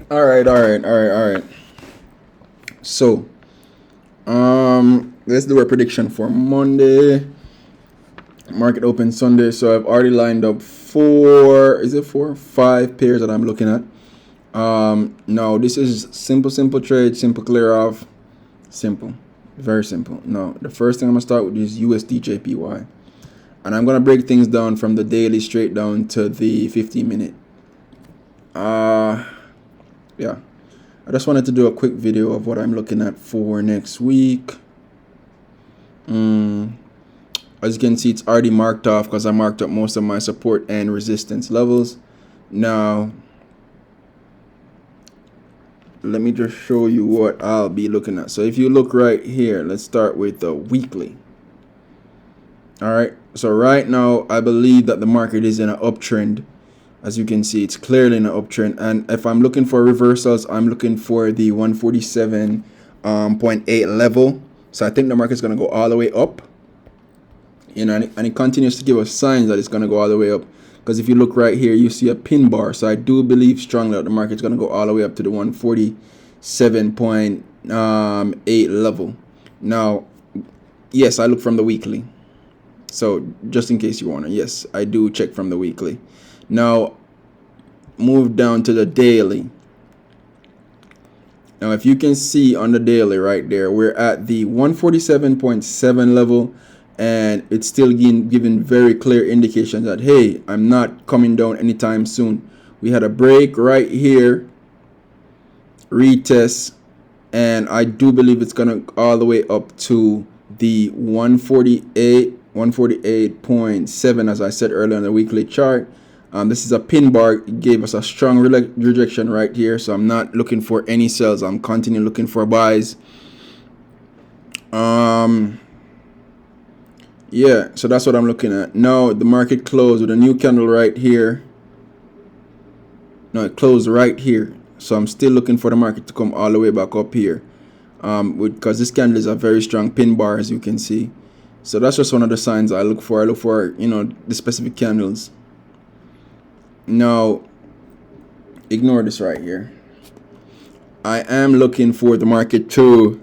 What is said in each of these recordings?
All right. So, let's do a prediction for Monday. Market open Sunday. So I've already lined up five pairs that I'm looking at. No, this is simple trade, simple clear off, simple, very simple. No, the first thing I'm gonna start with is USD JPY, and I'm gonna break things down from the daily straight down to the 15 minute. Yeah. I just wanted to do a quick video of what I'm looking at for next week. As you can see, it's already marked off because I marked up most of my support and resistance levels. Now, let me just show you what I'll be looking at. So if you look right here, let's start with the weekly. All right. So right now, I believe that the market is in an uptrend. As you can see, it's clearly in an uptrend. And if I'm looking for reversals, I'm looking for the 147.8 level. So I think the market's going to go all the way up. And it continues to give us signs that it's going to go all the way up. Because if you look right here, you see a pin bar. So I do believe strongly that the market's going to go all the way up to the 147.8 level. Now, yes, I look from the weekly. So just in case you wonder, yes, I do check from the weekly. Now, move down to the daily. Now, if you can see on the daily right there, we're at the 147.7 level, and it's still giving very clear indication that, hey, I'm not coming down anytime soon. We had a break right here, retest, and I do believe it's going to all the way up to the 148.7, as I said earlier on the weekly chart. This is a pin bar. It gave us a strong rejection right here, so I'm not looking for any sells. I'm continuing looking for buys. Yeah, so that's what I'm looking at. Now the market closed with a new candle right here. No, it closed right here. So I'm still looking for the market to come all the way back up here. Because this candle is a very strong pin bar, as you can see. So that's just one of the signs I look for. I look for, the specific candles. Now, ignore this right here. I am looking for the market to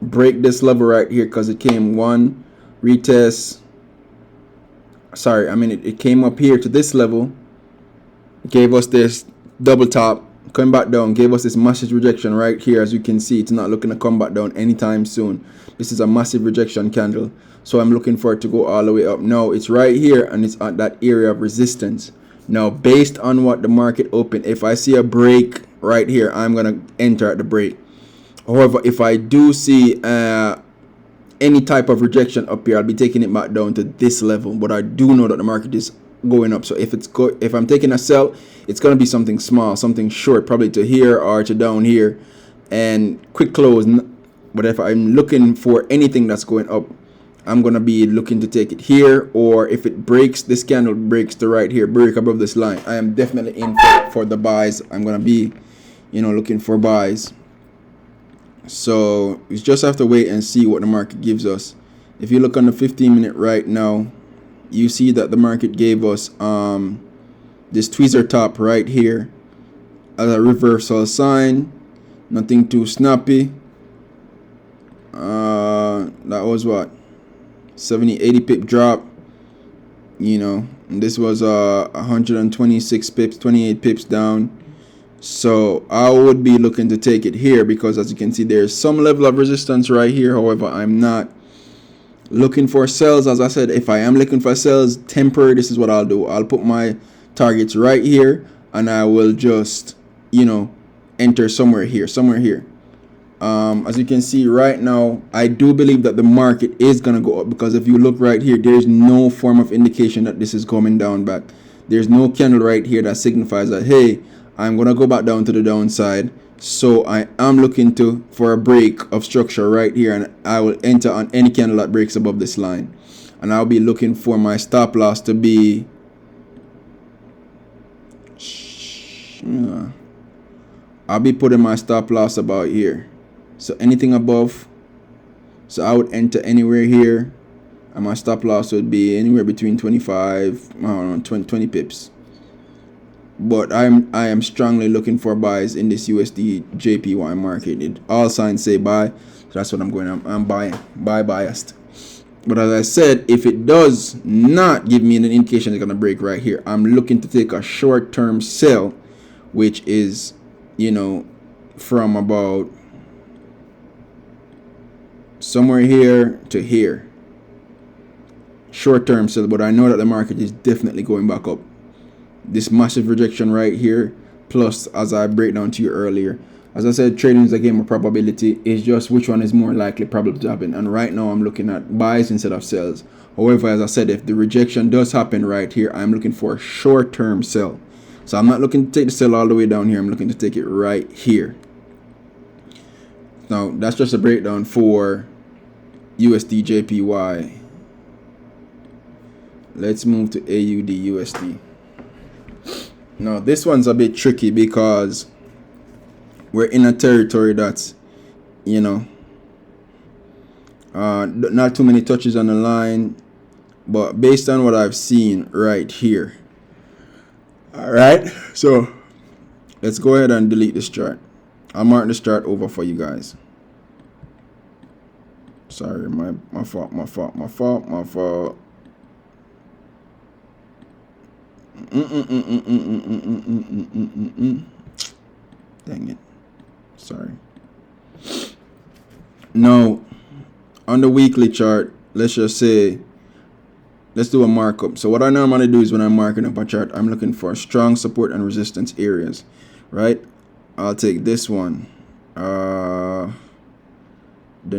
break this level right here because it came one retest. Sorry, it came up here to this level, gave us this double top, coming back down, gave us this massive rejection right here. As you can see, it's not looking to come back down anytime soon. This is a massive rejection candle, so I'm looking for it to go all the way up. No, it's right here, and it's at that area of resistance. Now, based on what the market opened, if I see a break right here, I'm gonna enter at the break. However, if I do see any type of rejection up here, I'll be taking it back down to this level. But I do know that the market is going up, so if I'm taking a sell, it's gonna be something small, something short, probably to here or to down here, and quick close. But if I'm looking for anything that's going up, I'm gonna be looking to take it here, or if it breaks, this candle breaks to right here, break above this line, I am definitely in for the buys. I'm gonna be, looking for buys. So we just have to wait and see what the market gives us. If you look on the 15-minute right now, you see that the market gave us this tweezer top right here as a reversal sign. Nothing too snappy. That was what, 70-80 pip drop. And this was 126 pips, 28 pips down. So I would be looking to take it here because, as you can see, there's some level of resistance right here. However, I'm not looking for sells. As I said, if I am looking for sells temporary, this is what I'll do. I'll put my targets right here, and I will just, enter somewhere here. As you can see right now, I do believe that the market is going to go up because if you look right here, there's no form of indication that this is coming down back. There's no candle right here that signifies that, hey, I'm going to go back down to the downside. So I am looking for a break of structure right here, and I will enter on any candle that breaks above this line. And I'll be looking for my stop loss to be I'll be putting my stop loss about here. So anything above, so I would enter anywhere here, and my stop loss would be anywhere between 25, I don't know, 20 pips. but I am strongly looking for buys in this USD JPY market. All signs say buy, so that's what I'm going. I'm buying, buy biased. But as I said, if it does not give me an indication it's gonna break right here, I'm looking to take a short-term sell, which is, from about somewhere here to here. Short-term sell, but I know that the market is definitely going back up. This massive rejection right here, plus as I break down to you earlier, as I said, trading is a game of probability. It's just which one is more likely probably to happen. And right now I'm looking at buys instead of sells. However, as I said, if the rejection does happen right here, I'm looking for a short-term sell. So I'm not looking to take the sell all the way down here. I'm looking to take it right here. Now that's just a breakdown for USD JPY. Let's move to AUD USD. Now this one's a bit tricky because we're in a territory that's, not too many touches on the line, but based on what I've seen right here. All right, so let's go ahead and delete this chart. I'll mark this chart over for you guys. Sorry, my fault. Dang it. Sorry. Now, on the weekly chart, let's just say, let's do a markup. So what I normally do is when I'm marking up a chart, I'm looking for strong support and resistance areas, right? I'll take this one. The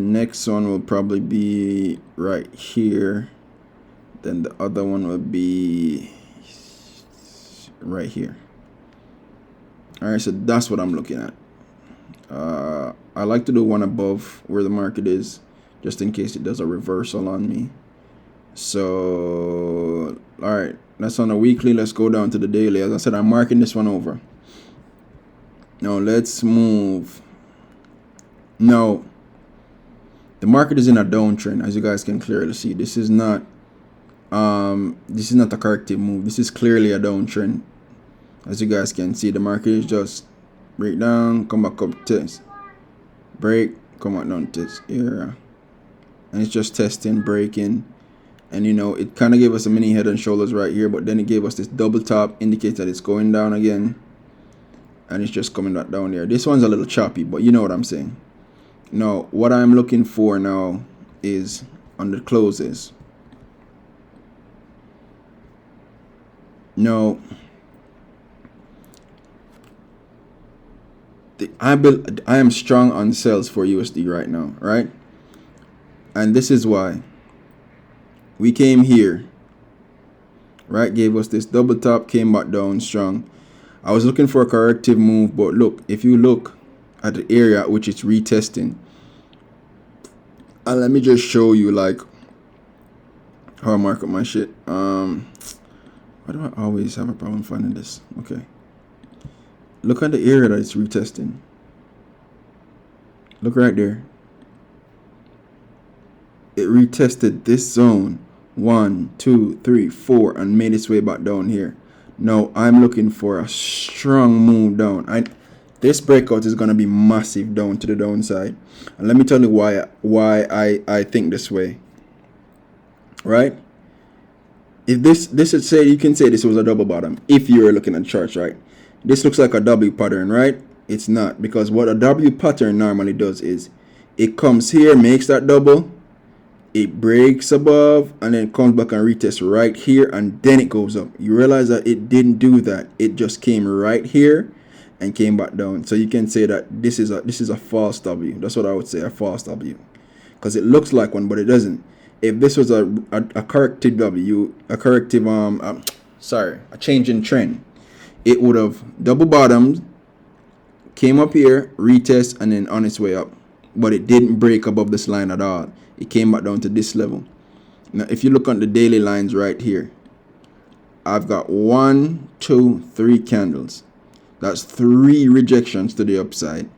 next one will probably be right here. Then the other one will be right here. All right, so that's what I'm looking at. I like to do one above where the market is, just in case it does a reversal on me. So, all right, that's on a weekly. Let's go down to the daily. As I said, I'm marking this one over. Now let's move. Now, the market is in a downtrend, as you guys can clearly see. This is not a corrective move. This is clearly a downtrend. As you guys can see, the market is just break down, come back up, test, break, come back down, test area, and it's just testing, breaking, and it kind of gave us a mini head and shoulders right here, but then it gave us this double top, indicates that it's going down again, and it's just coming back down there. This one's a little choppy, but you know what I'm saying. Now, what I'm looking for now is on the closes. Now, I am strong on sells for USD right now, right? And this is why. We came here, right? Gave us this double top, came back down strong. I was looking for a corrective move, but look, if you look at the area which it's retesting, and let me just show you like how I mark up my shit. Why do I always have a problem finding this? Okay. Look at the area that it's retesting. Look right there. It retested this zone 1, 2, 3, 4 and made its way back down here. Now I'm looking for a strong move down. This breakout is going to be massive down to the downside. And let me tell you why I think this way. Right? If this is, say, you can say this was a double bottom if you're looking at charts, right? This looks like a W pattern, right? It's not, because what a W pattern normally does is it comes here, makes that double, it breaks above, and then comes back and retests right here, and then it goes up. You realize that it didn't do that. It just came right here and came back down. So you can say that this is a false W. That's what I would say, a false W, because it looks like one, but it doesn't. If this was a corrective W, a change in trend, it would have double bottomed, came up here, retest, and then on its way up. But it didn't break above this line at all. It came back down to this level. Now, if you look on the daily lines right here, I've got 1, 2, 3 candles. That's 3 rejections to the upside.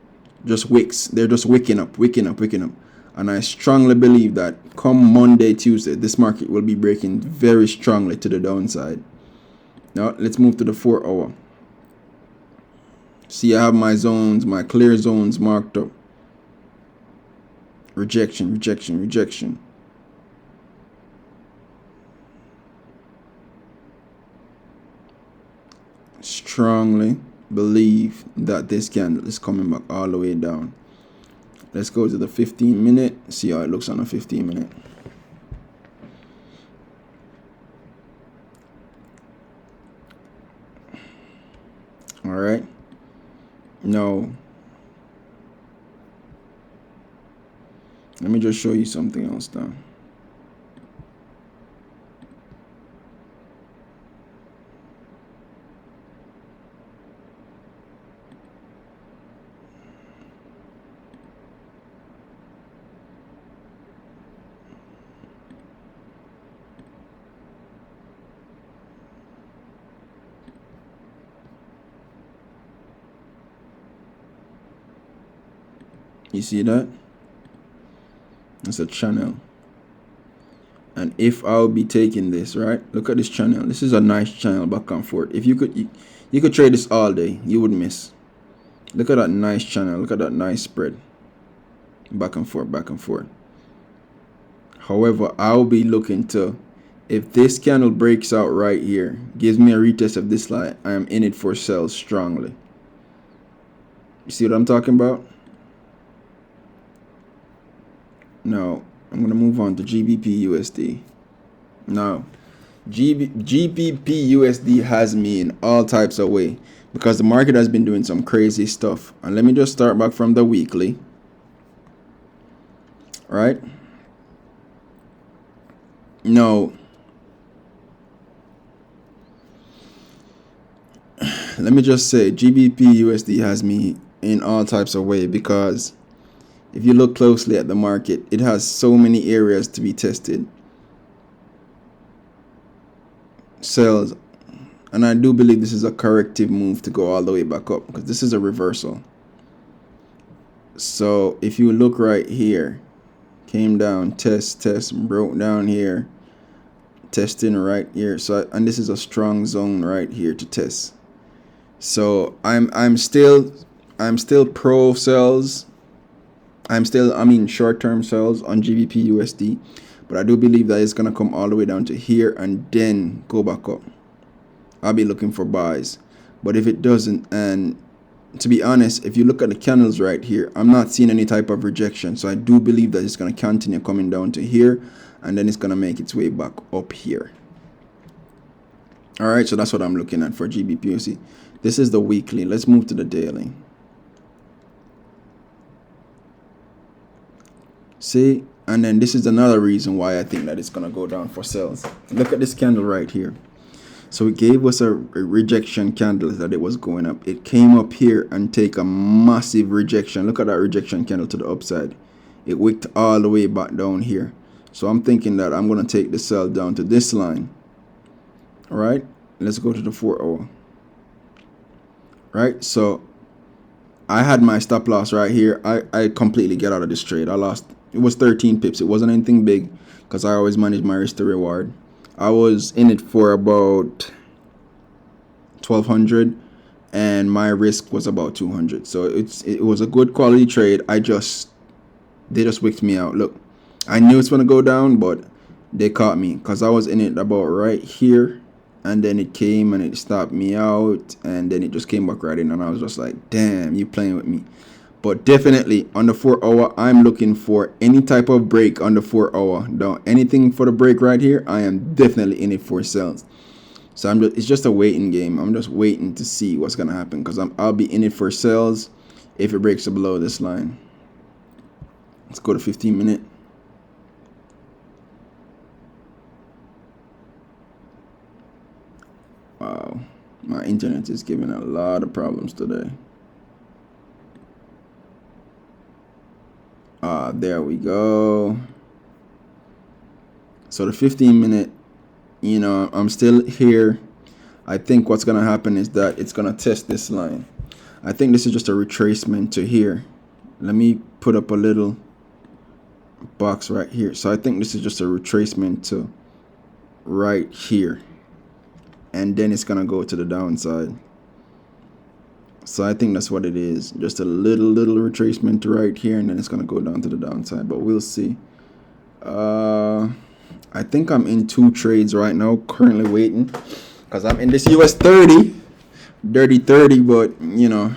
Just wicks. They're just wicking up. And I strongly believe that come Monday, Tuesday, this market will be breaking very strongly to the downside. Now, let's move to the 4 hour. See, I have my zones, my clear zones marked up. Rejection, rejection, rejection. Strongly believe that this candle is coming back all the way down. Let's go to the 15-minute, see how it looks on a 15-minute. All right. Now, let me just show you something else now. You see that? It's a channel. And if I'll be taking this, right? Look at this channel. This is a nice channel back and forth. If you could trade this all day, you would miss. Look at that nice channel. Look at that nice spread. Back and forth, back and forth. However, I'll be looking to, if this candle breaks out right here, gives me a retest of this line, I am in it for sell strongly. You see what I'm talking about? Now, I'm going to move on to GBP USD. Now, GBP USD has me in all types of way because the market has been doing some crazy stuff. And let me just start back from the weekly. Right? Now, let me just say GBP USD has me in all types of way because if you look closely at the market, it has so many areas to be tested. Sells. And I do believe this is a corrective move to go all the way back up because this is a reversal. So if you look right here, came down, test, broke down here, testing right here. So and this is a strong zone right here to test. So I'm still pro sells. Short-term sells on GBP USD, but I do believe that it's gonna come all the way down to here and then go back up. I'll be looking for buys, but if it doesn't, and to be honest, if you look at the candles right here, I'm not seeing any type of rejection, so I do believe that it's gonna continue coming down to here, and then it's gonna make its way back up here. All right, so that's what I'm looking at for GBP USD. This is the weekly. Let's move to the daily. See, and then this is another reason why I think that it's gonna go down for sales. Look at this candle right here. So it gave us a rejection candle that it was going up. It came up here and take a massive rejection. Look at that rejection candle to the upside. It wicked all the way back down here. So I'm thinking that I'm gonna take the sell down to this line. All right, let's go to the 4-hour. Right, so I had my stop loss right here. I completely get out of this trade. I lost. It was 13 pips. It wasn't anything big because I always manage my risk to reward. I was in it for about 1200 and my risk was about 200. So it was a good quality trade. They just wicked me out. Look, I knew it's going to go down, but they caught me because I was in it about right here. And then it came and it stopped me out. And then it just came back right in. And I was just like, damn, you playing with me. But definitely on the 4-hour, I'm looking for any type of break on the 4-hour. Don't anything for the break right here. I am definitely in it for sales. So it's just a waiting game. I'm just waiting to see what's gonna happen because I'll be in it for sales if it breaks below this line. Let's go to 15-minute. Wow, my internet is giving a lot of problems today. There we go. So the 15-minute, I'm still here. I think what's gonna happen is that it's gonna test this line. I think this is just a retracement to here. Let me put up a little box right here. So I think this is just a retracement to right here. And then it's gonna go to the downside. So I think that's what it is. Just a little retracement right here, and then it's gonna go down to the downside. But we'll see. I think I'm in 2 trades right now, currently waiting, because I'm in this US 30, dirty 30. But you know,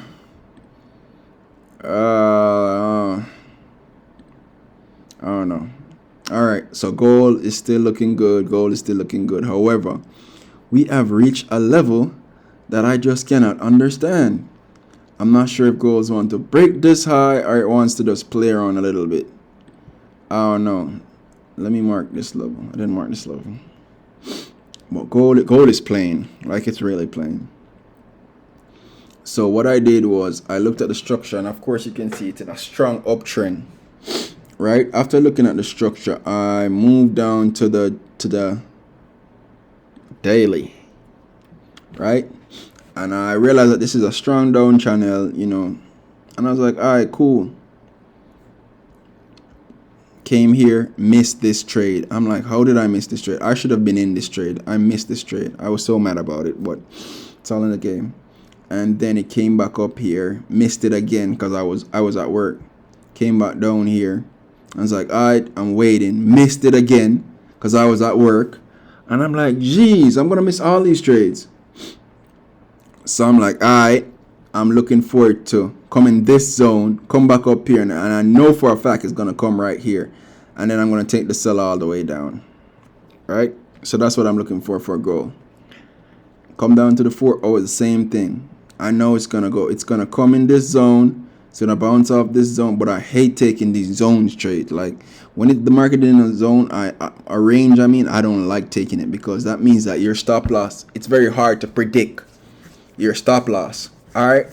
I don't know. All right, so gold is still looking good. Gold is still looking good. However, we have reached a level that I just cannot understand. I'm not sure if gold wants to break this high or it wants to just play around a little bit. I don't know. Let me mark this level. I didn't mark this level. But gold is playing. Like it's really playing. So what I did was I looked at the structure, and of course you can see it's in a strong uptrend. Right? After looking at the structure, I moved down to the daily. Right? And I realized that this is a strong down channel, you know. And I was like, all right, cool. Came here, missed this trade. I'm like, how did I miss this trade? I should have been in this trade. I missed this trade. I was so mad about it, but it's all in the game. And then it came back up here, missed it again because I was at work. Came back down here. I was like, all right, I'm waiting. Missed it again because I was at work. And I'm like, geez, I'm going to miss all these trades. So I'm like, all right, I'm looking forward to come in this zone, come back up here, and I know for a fact it's going to come right here. And then I'm going to take the sell all the way down. Right? So that's what I'm looking for gold. Come down to the 4. Oh, it's the same thing. I know it's going to go. It's going to come in this zone. It's going to bounce off this zone. But I hate taking these zones trades. Like when the market in a zone, a range, I don't like taking it, because that means that your stop loss, it's very hard to predict your stop loss. All right.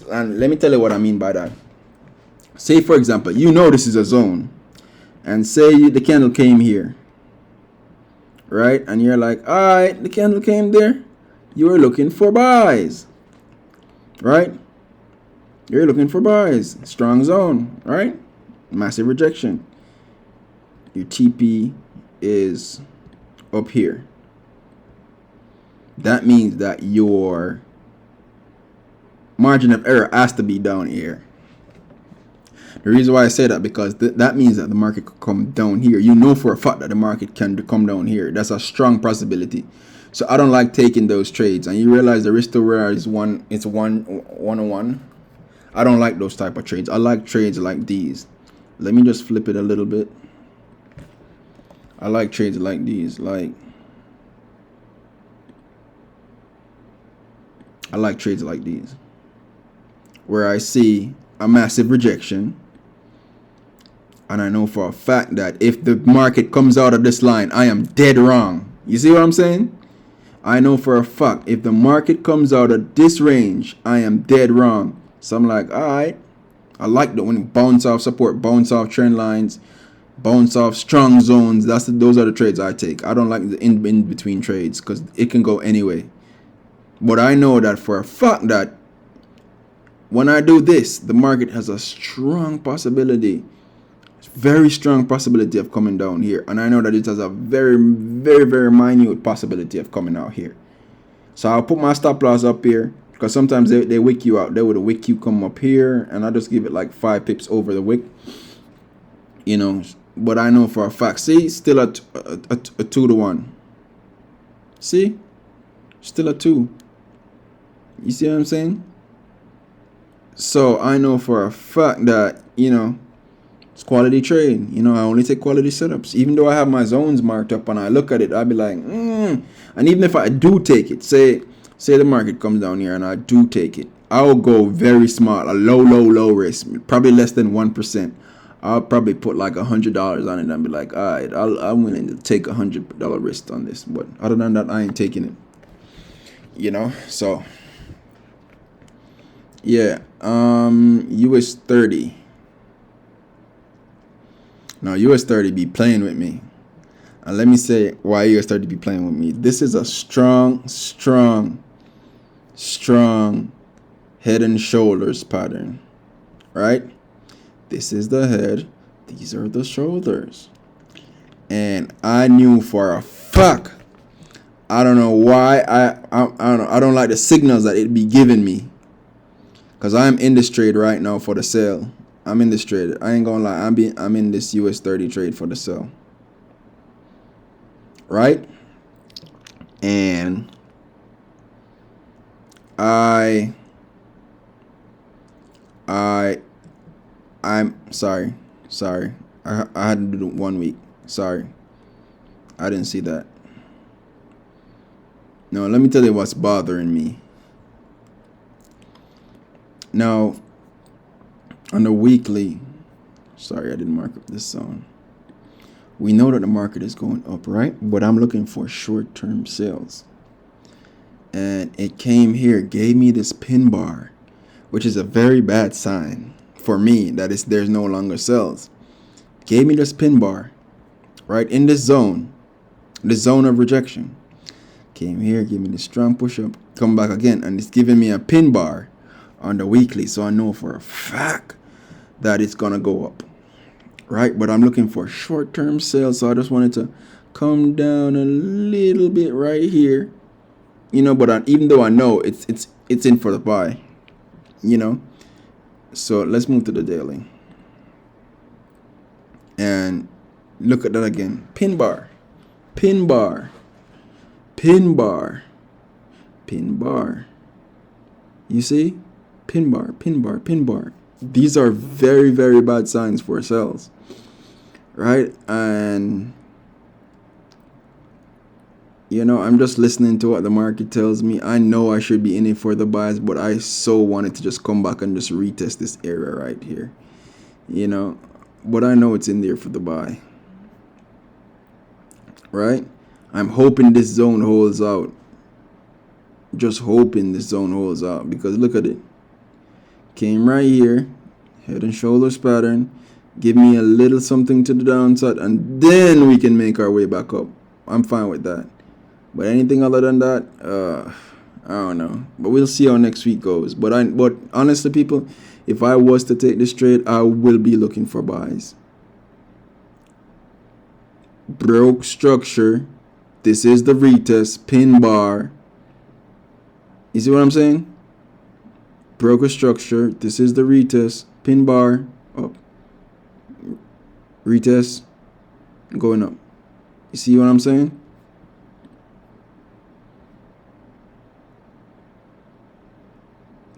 And let me tell you what I mean by that. Say, for example, you know this is a zone. And say the candle came here. Right? And you're like, all right, the candle came there. You were looking for buys. Right? You're looking for buys. Strong zone. Right? Massive rejection. Your TP is up here. That means that your margin of error has to be down here. The reason why I say that, because that means that the market could come down here. You know for a fact that the market can come down here. That's a strong possibility. So I don't like taking those trades. And you realize the risk to reward is one on one. I don't like those type of trades. I like trades like these. Let me just flip it a little bit. I like trades like these. I like trades like these, where I see a massive rejection, and I know for a fact that if the market comes out of this line, I am dead wrong. You see what I'm saying? I know for a fact if the market comes out of this range, I am dead wrong. So I'm like, all right. I like that when it bounce off support, bounce off trend lines, bounce off strong zones. Those are the trades I take. I don't like the in between trades, because it can go anyway. But I know that for a fact that when I do this, the market has a strong possibility, very strong possibility of coming down here. And I know that it has a very, very, very minute possibility of coming out here. So I'll put my stop loss up here, because sometimes they wick you out. They would wick you come up here, and I just give it like 5 pips over the wick. You know, but I know for a fact. See, still a 2-to-1. See? Still a 2. You see what I'm saying? So I know for a fact that, you know, it's quality trade. You know, I only take quality setups. Even though I have my zones marked up and I look at it, I'll be like, And even if I do take it, say the market comes down here and I do take it, I'll go very small, a low risk, probably less than 1%. I'll probably put like $100 on it and be like, all right, I'm willing to take $100 risk on this. But other than that, I ain't taking it. You know, so yeah, US 30. Now US 30 be playing with me. And let me say why US 30 be playing with me. This is a strong head and shoulders pattern. Right? This is the head, these are the shoulders. And I knew for a fact, I don't know why, I don't like the signals that it be giving me. Cause I'm in this trade right now for the sell. I'm in this trade. I ain't gonna lie. I'm in this US 30 trade for the sell. Right? And I'm sorry. I had to do 1 week. Sorry. I didn't see that. No, let me tell you what's bothering me. Now, on the weekly, sorry, I didn't mark up this zone. We know that the market is going up, right? But I'm looking for short-term sales. And it came here, gave me this pin bar, which is a very bad sign for me that there's no longer sales. Gave me this pin bar, right in this zone of rejection. Came here, give me this strong push up, come back again, and it's giving me a pin bar on the weekly, so I know for a fact that it's gonna go up, right? But I'm looking for short-term sales, so I just wanted to come down a little bit right here, you know. But even though I know it's in for the buy, you know. So let's move to the daily and look at that again. Pin bar, pin bar, pin bar, pin bar. You see? Pin bar, pin bar, pin bar. These are very, very bad signs for sales, right? And, you know, I'm just listening to what the market tells me. I know I should be in it for the buys, but I so wanted to just come back and just retest this area right here, you know. But I know it's in there for the buy, right? I'm hoping this zone holds out. Just hoping this zone holds out, because look at it. Came right here, head and shoulders pattern, give me a little something to the downside, and then we can make our way back up. I'm fine with that. But anything other than that, I don't know. But we'll see how next week goes. But honestly, people, if I was to take this trade, I will be looking for buys. Broke structure. This is the retest, pin bar. You see what I'm saying? Broke a structure. This is the retest, pin bar, up. Retest, going up. You see what I'm saying?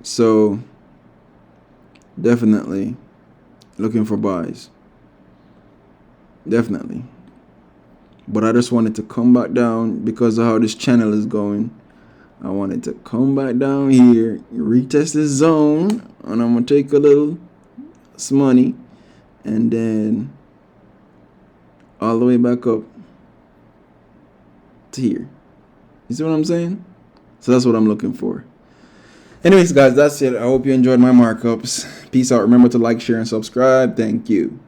So, definitely looking for buys. Definitely. But I just wanted to come back down because of how this channel is going. I wanted to come back down here, retest this zone, and I'm going to take a little money and then all the way back up to here. You see what I'm saying? So that's what I'm looking for. Anyways, guys, that's it. I hope you enjoyed my markups. Peace out. Remember to like, share, and subscribe. Thank you.